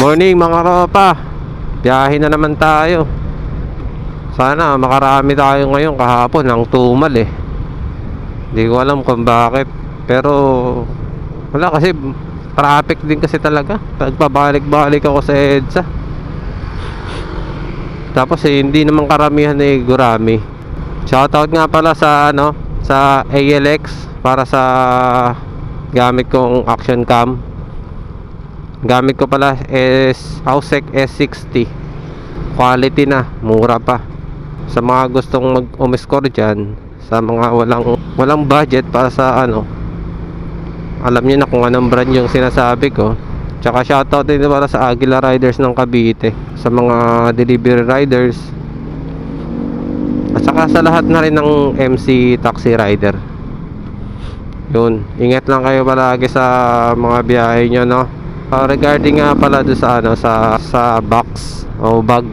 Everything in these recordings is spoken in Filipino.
Morning mga ropa. Biyahe na naman tayo. Sana makarami tayo ngayon. Kahapon ang tumal eh. Hindi ko alam kung bakit. Pero wala kasi traffic din kasi talaga. Nagpabalik-balik ako sa EDSA. Tapos hindi naman karamihan eh gurami. Shoutout nga pala sa sa ALX para sa gamit kong action cam. Gamit ko pala is Ausec S60. Quality na, mura pa. Sa mga gustong mag-umiscore dyan, sa mga walang budget para sa alam niyo na kung anong brand yung sinasabi ko. Tsaka shoutout din para sa Aguila Riders ng Cavite, sa mga delivery riders, at saka sa lahat na rin ng MC taxi rider. Yun, ingat lang kayo palagi sa mga biyahe nyo, no? Regarding nga pala doon sa box o bag,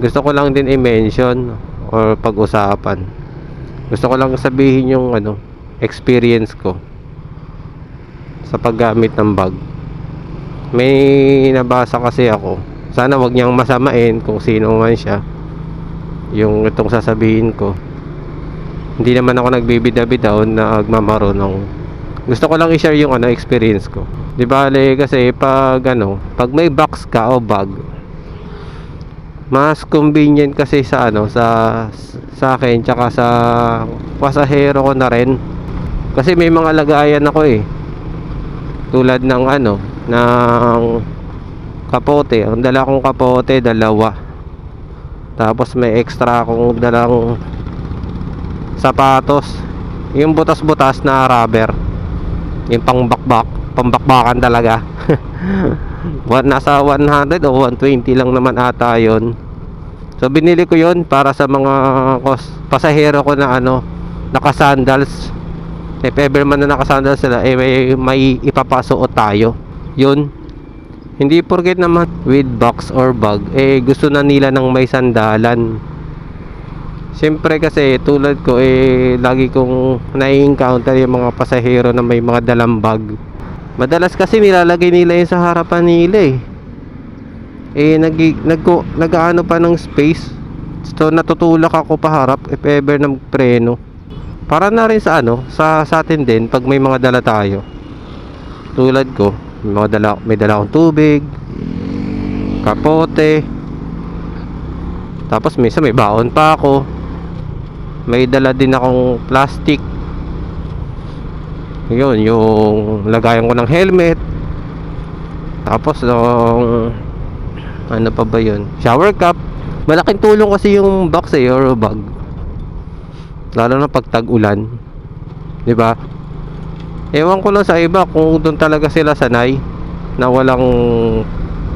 gusto ko lang din i-mention or pag-usapan. Gusto ko lang sabihin yung experience ko sa paggamit ng bag. May nabasa kasi ako, sana wag niyang masamain kung sino man siya yung itong sasabihin ko. Hindi naman ako nagbibida-bidaw na magmamarunong. Gusto ko lang i-share yung experience ko. Di bale kasi pag may box ka o bag, mas convenient kasi sa sa akin tsaka sa pasahero ko na rin. Kasi may mga lagayan ako eh. Tulad ng ng kapote. Ang dala kong kapote, 2. Tapos may extra akong dalang sapatos. Yung butas-butas na rubber. Yung pambakbakan talaga. Nasa 100 o 120 lang naman ata yun. So binili ko yun para sa mga pasahero ko na nakasandals. If ever man na nakasandals sila, may ipapasuot tayo. Yun. Hindi porket naman with box or bag gusto na nila ng may sandalan. Siyempre kasi tulad ko lagi kong nai-encounter yung mga pasahero na may mga dalang bag. Madalas kasi nilalagay nila yun sa harapan nila nag-ano pa ng space. So natutulak ako paharap if ever ng preno. Para na rin sa sa atin din pag may mga dala tayo. Tulad ko, may dala akong tubig, kapote. Tapos minsan may baon pa ako. May dala din akong plastic. Yun, yung lagayan ko ng helmet. Tapos ano pa ba yun? Shower cap. Malaking tulong kasi yung box or bag. Lalo na pag tag-ulan. 'Di ba? Ewan ko lang sa iba kung doon talaga sila sanay na walang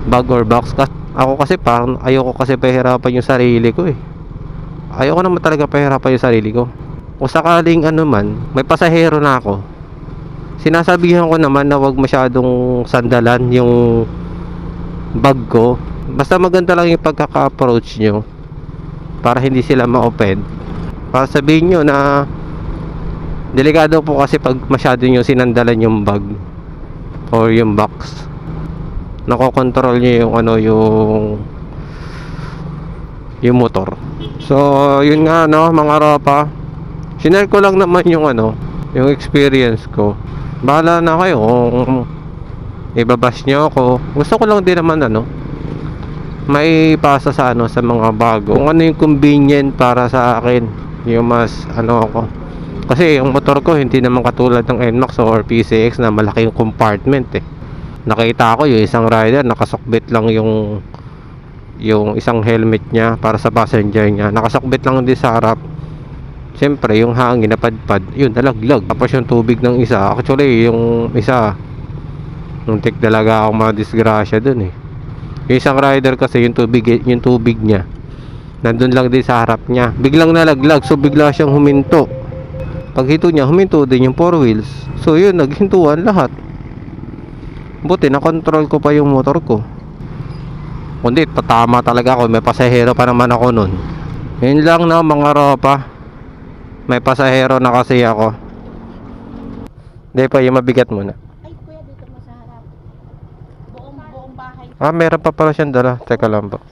bag or box. Ako kasi parang ayoko kasi pahirapan yung sarili ko Ayoko naman talaga pahirapan yung sarili ko. Kung sakaling may pasahero na ako, sinasabihan ko naman na wag masyadong sandalan yung bag ko. Basta maganda lang yung pagkaka-approach nyo para hindi sila ma-offend. Para sabihin nyo na delikado po kasi pag masyado nyo sinandalan yung bag or yung box. Nakokontrol nyo yung motor. So yun nga mga ropa, sinare ko lang naman yung yung experience ko. Bahala na kayo kung ibabash nyo ako. Gusto ko lang din naman may pasa sa sa mga bago. Kung ano yung convenient para sa akin, yung mas ako. Kasi yung motor ko hindi naman katulad ng NMAX or PCX na malaking compartment Nakita ko yung isang rider nakasukbit lang yung isang helmet niya para sa passenger niya. Nakasukbit lang din sa harap. Siyempre yung hangin napadpad, yun nalaglag. Tapos yung tubig ng isa, actually yung isa muntik talaga akong madisgrasya dun Yung isang rider kasi yung tubig niya nandun lang din sa harap niya. Biglang nalaglag, so bigla siyang huminto. Pag hito niya, huminto din yung 4 wheels. So yun, naghintuan lahat. Buti na-control ko pa yung motor ko. Kundi patama talaga ako. May pasahero pa naman ako nun. Yun lang mga ropa. May pasahero na kasi ako. Hindi pa yung mabigat muna. Ay kuya, dito mo sa harap. Buong Ah, meron pa pala siyang dala. Teka lang ba.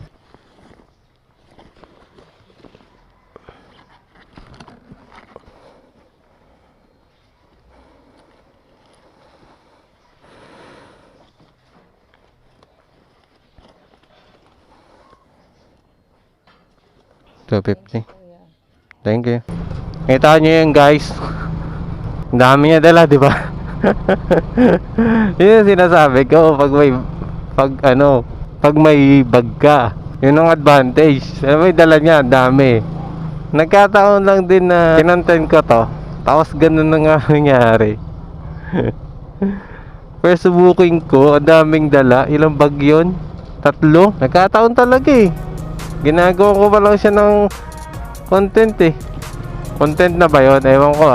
$250. Thank you. Kita nyo yun guys. Ang dami niya dala, di ba? Yun yung sinasabi ko pag may bag ka. Yun ang advantage. May dala niya, ang dami. Nagkataon lang din na kinontent ko to. Tapos ganun na nga nangyari. First booking ko, ang daming dala. Ilang bag yun? 3. Nagkataon talaga eh. Ginagawa ko pa lang siya ng content eh. Content na ba yun? Ewan ko